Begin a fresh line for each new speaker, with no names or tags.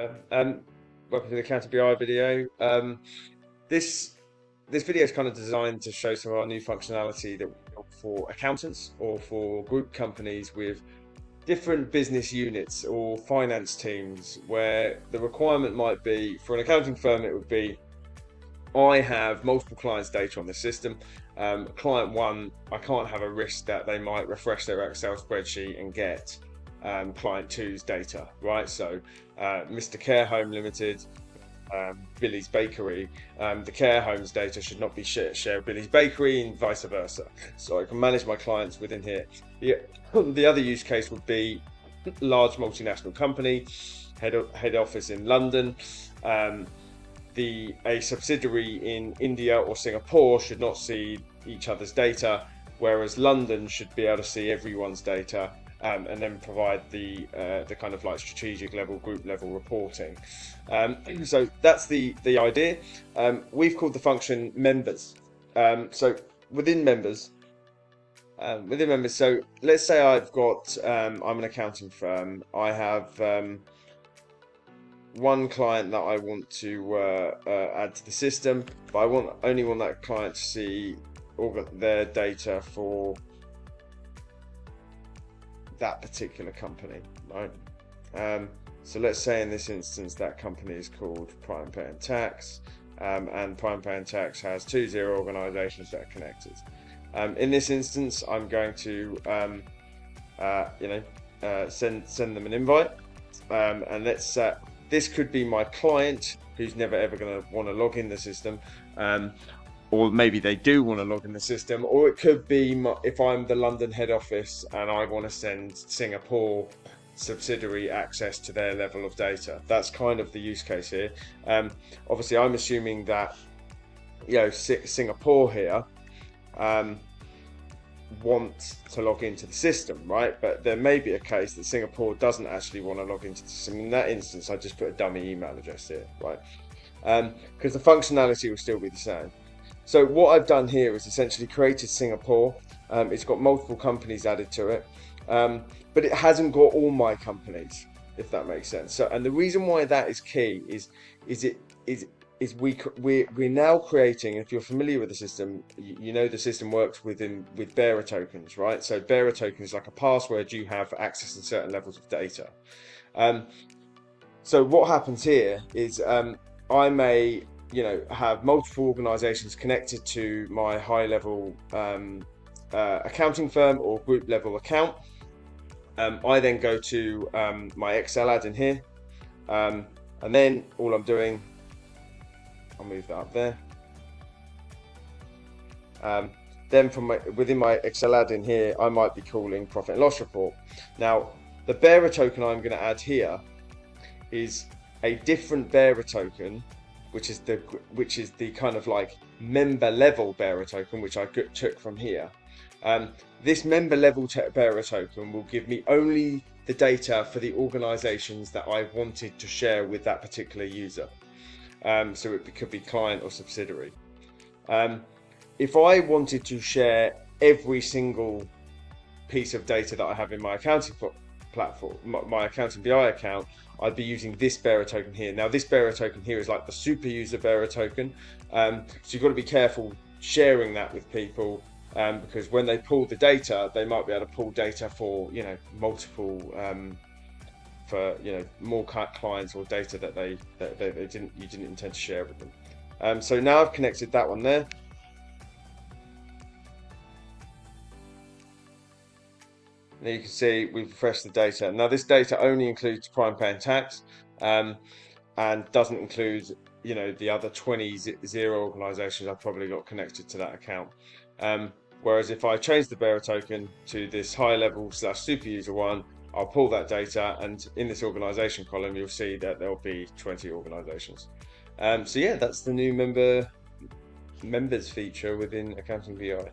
Welcome to the Accounting.BI video. This video is kind of designed to show some of our new functionality that we built for accountants or for group companies with different business units or finance teams, where the requirement might be, for an accounting firm, it would be, I have multiple clients' data on the system. Client one, I can't have a risk that they might refresh their Excel spreadsheet and get client two's data, right? So Mr. Care Home Limited, Billy's Bakery, the care home's data should not be shared with Billy's Bakery and vice versa. So I can manage my clients within here. The other use case would be large multinational company, head office in London. A subsidiary in India or Singapore should not see each other's data, whereas London should be able to see everyone's data, and then provide the kind of like strategic level, group level reporting. So that's the idea. We've called the function members. So within members, so let's say I've got, I'm an accounting firm. I have one client that I want to add to the system, but I only want that client to see all their data for that particular company, right? So let's say in this instance that company is called Prime Pay and Tax, and Prime Pay and Tax has 20 organisations that are connected. In this instance, I'm going to send them an invite, and let's this could be my client who's never ever going to want to log in the system, or maybe they do want to log in the system, or it could be if I'm the London head office and I want to send Singapore subsidiary access to their level of data. That's kind of the use case here. Obviously, I'm assuming that Singapore here want to log into the system, right? But there may be a case that Singapore doesn't actually want to log into the system. In that instance, I just put a dummy email address here, right? Because the functionality will still be the same. So what I've done here is essentially created Singapore. It's got multiple companies added to it, but it hasn't got all my companies, if that makes sense. So, and the reason why that is key is we're now creating, if you're familiar with the system, you know the system works with bearer tokens, right? So bearer token is like a password you have for accessing certain levels of data. So what happens here is I may have multiple organizations connected to my high level accounting firm or group level account. I then go to my Excel add in here, and then all I'm doing, I'll move that up there. Then within my Excel add in here, I might be calling profit and loss report. Now, the bearer token I'm going to add here is a different bearer token, which is the kind of like member level bearer token, which I took from here. This member level bearer token will give me only the data for the organizations that I wanted to share with that particular user. So it could be client or subsidiary. If I wanted to share every single piece of data that I have in my accounting platform, my Accounting.BI account, I'd be using this bearer token here. Now this bearer token here is like the super user bearer token. So you've got to be careful sharing that with people, because when they pull the data, they might be able to pull data for multiple for more clients or data that you didn't intend to share with them. So now I've connected that one there. Now you can see we've refreshed the data. Now this data only includes Prime Pay and Tax, and doesn't include the other 20 organizations I've probably got connected to that account. Whereas if I change the bearer token to this high level / super user one, I'll pull that data, and in this organization column, you'll see that there'll be 20 organizations. So yeah, that's the new members feature within Accounting.BI.